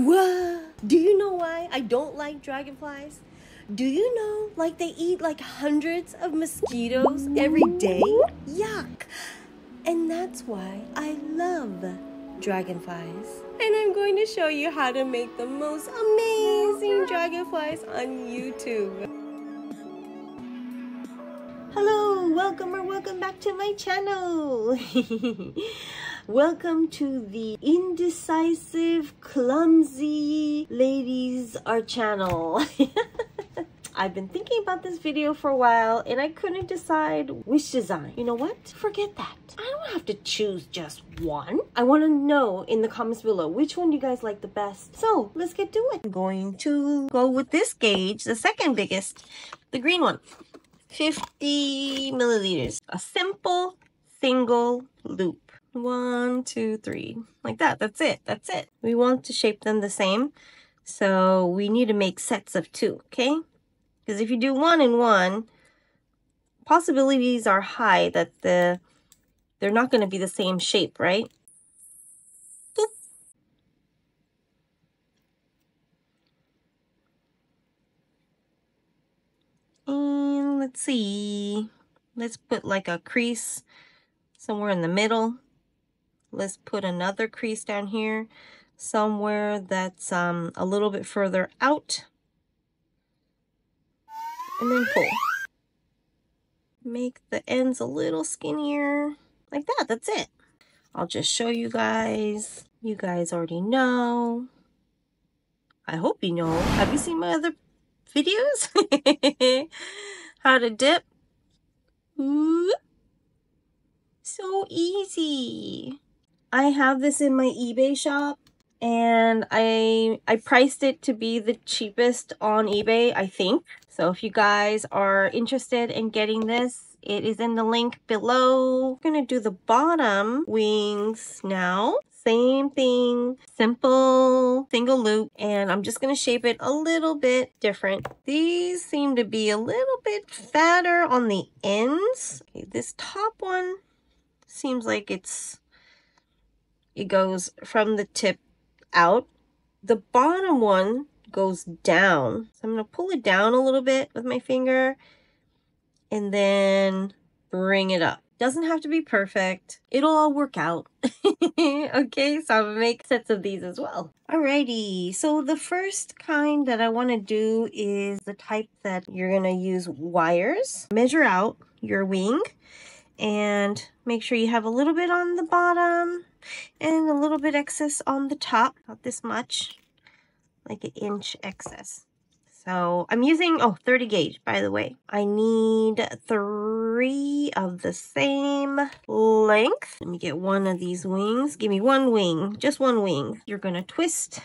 What? Do you know why I don't like dragonflies? Do you know, like, they eat like hundreds of mosquitoes every day? Yuck! And that's why I love dragonflies. And I'm going to show you how to make the most amazing dragonflies on YouTube. Hello, welcome back to my channel. Welcome to the indecisive, clumsy ladies our channel. I've been thinking about this video for a while and I couldn't decide which design. You know what? Forget that. I don't have to choose just one. I want to know in the comments below which one you guys like the best. So let's get to it. I'm going to go with this gauge, the second biggest, the green one. 50 milliliters. A simple single loop. 1, 2, 3. Like that. That's it. That's it. We want to shape them the same. So we need to make sets of 2, okay? Because if you do 1 and 1, possibilities are high that they're not going to be the same shape, right? Boop. And let's see. Let's put like a crease somewhere in the middle. Let's put another crease down here, somewhere that's a little bit further out. And then pull. Make the ends a little skinnier. Like that, that's it. I'll just show you guys. You guys already know. I hope you know. Have you seen my other videos? How to dip. Ooh. So easy. I have this in my eBay shop and I priced it to be the cheapest on eBay, I think. So if you guys are interested in getting this, it is in the link below. I'm gonna do the bottom wings now. Same thing, simple single loop, and I'm just gonna shape it a little bit different. These seem to be a little bit fatter on the ends. Okay, this top one seems like it goes from the tip out. The bottom one goes down. So I'm going to pull it down a little bit with my finger and then bring it up. Doesn't have to be perfect. It'll all work out. Okay, so I'm going to make sets of these as well. Alrighty, so the first kind that I want to do is the type that you're going to use wires. Measure out your wing and make sure you have a little bit on the bottom and a little bit excess on the top. Not this much, like an inch excess. So I'm using 30 gauge, by the way. I need 3 of the same length. Let me get one of these wings. Give me one wing, just one wing. You're gonna twist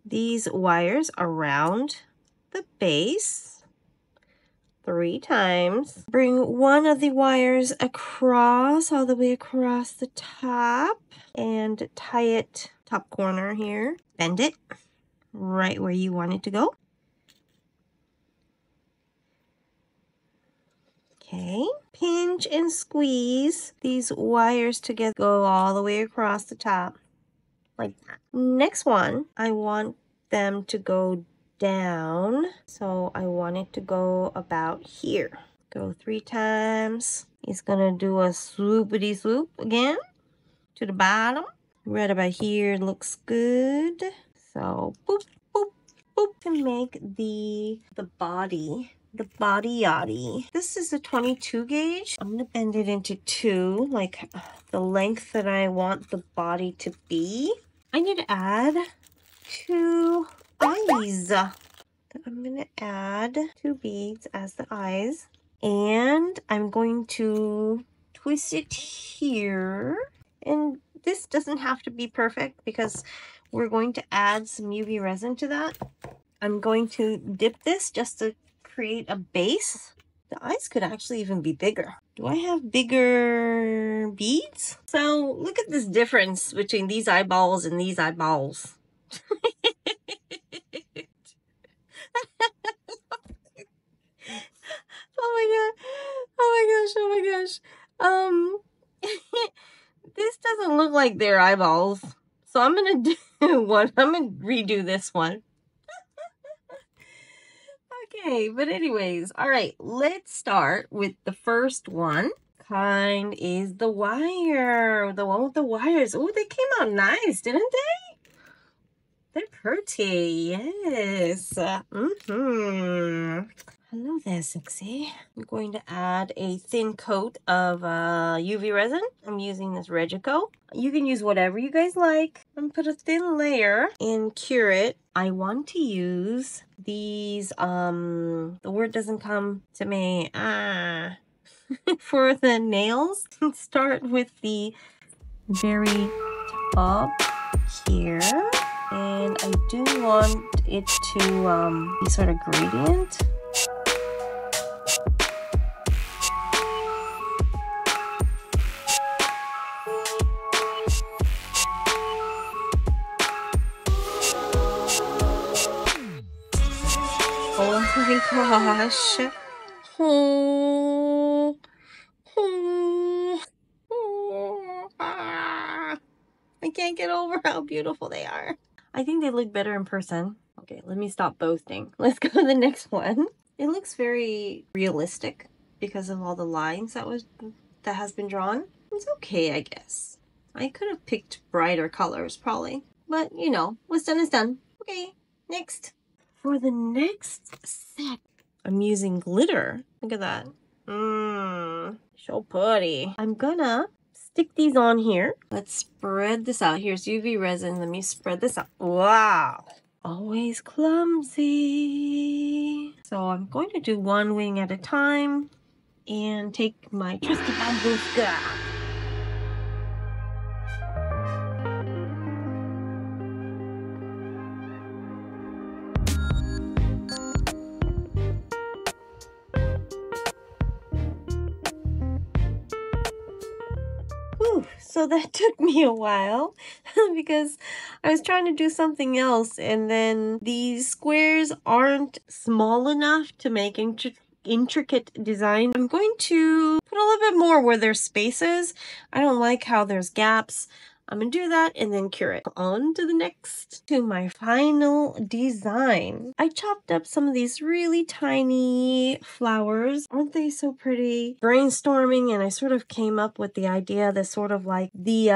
these wires around the base 3 times. Bring one of the wires across, all the way across the top, and tie it top corner here. Bend it right where you want it to go. Okay, pinch and squeeze these wires together. Go all the way across the top, like that. Next one, I want them to go down, so I want it to go about here. Go 3 times. He's gonna do a swoopity swoop again to the bottom. Right about here looks good. So boop, boop, boop. To make the body, the body yaddy. This is a 22 gauge. I'm gonna bend it into 2, like the length that I want the body to be. I need to add 2 eyes. I'm going to add 2 beads as the eyes, and I'm going to twist it here. And this doesn't have to be perfect because we're going to add some UV resin to that. I'm going to dip this just to create a base. The eyes could actually even be bigger. Do I have bigger beads? So look at this difference between these eyeballs and these eyeballs. Oh my gosh. This doesn't look like their eyeballs. So I'm gonna one. I'm gonna redo this one. Okay, but anyways, all right, let's start with the first one. Kind is the wire, the one with the wires. Oh, they came out nice, didn't they? They're pretty, yes. Hello there, sexy. I'm going to add a thin coat of UV resin. I'm using this Regico. You can use whatever you guys like. I'm gonna put a thin layer and cure it. I want to use these, the word doesn't come to me. For the nails, start with the very top here. And I do want it to be sort of gradient. Oh my gosh. I can't get over how beautiful they are. I think they look better in person. Okay, let me stop boasting. Let's go to the next one. It looks very realistic because of all the lines that has been drawn. It's okay, I guess. I could have picked brighter colors probably, but you know, what's done is done. Okay, next. For the next set, I'm using glitter. Look at that. So pretty. I'm gonna stick these on here. Let's spread this out. Here's UV resin. Let me spread this out. Wow. Always clumsy. So I'm going to do one wing at a time and take my trusty bambuska. So that took me a while because I was trying to do something else, and then these squares aren't small enough to make intricate design. I'm going to put a little bit more where there's spaces. I don't like how there's gaps. I'm gonna do that and then cure it. On to the next, to my final design. I chopped up some of these really tiny flowers. Aren't they so pretty? Brainstorming, and I sort of came up with the idea that's sort of like the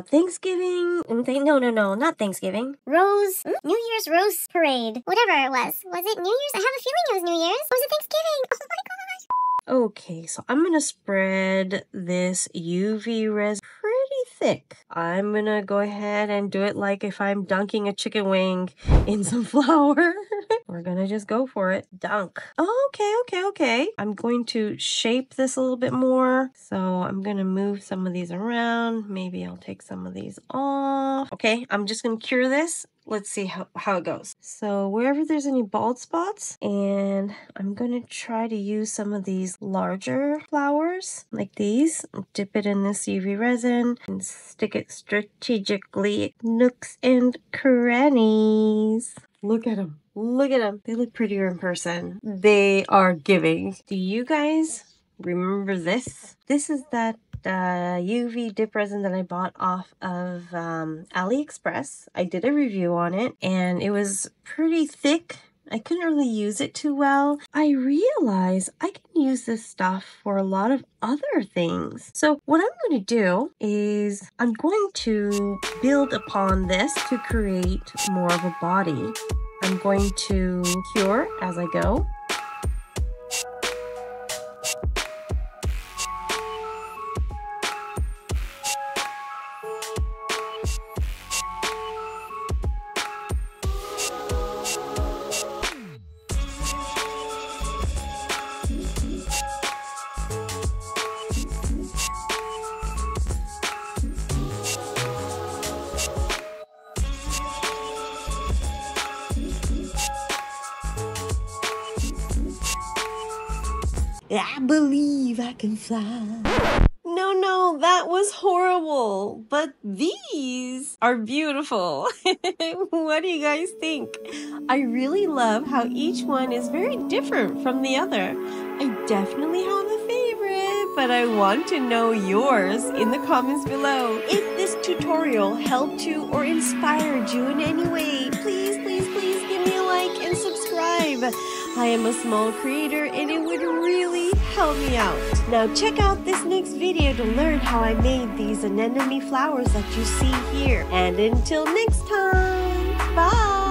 Thanksgiving. No, not Thanksgiving. New Year's Rose Parade. Whatever it was. Was it New Year's? I have a feeling it was New Year's. Or was it Thanksgiving? Oh my gosh. Okay, so I'm gonna spread this UV resin pretty thick. I'm gonna go ahead and do it like if I'm dunking a chicken wing in some flour. We're gonna just go for it. Dunk. Okay. I'm going to shape this a little bit more. So I'm gonna move some of these around. Maybe I'll take some of these off. Okay, I'm just gonna cure this. Let's see how it goes. So wherever there's any bald spots, and I'm gonna try to use some of these larger flowers like these. Dip it in this UV resin and stick it strategically nooks and crannies. Look at them. Look at them. They look prettier in person. They are giving. Do you guys remember this? This is that UV dip resin that I bought off of AliExpress. I did a review on it and it was pretty thick. I couldn't really use it too well. I realized I can use this stuff for a lot of other things. So what I'm going to do is I'm going to build upon this to create more of a body. I'm going to cure as I go. I believe I can fly. No, that was horrible. But these are beautiful. What do you guys think? I really love how each one is very different from the other. I definitely have a favorite, but I want to know yours in the comments below. Is this too tutorial helped you or inspired you in any way, please, please, please give me a like and subscribe. I am a small creator and it would really help me out. Now check out this next video to learn how I made these anemone flowers that you see here. And until next time, bye!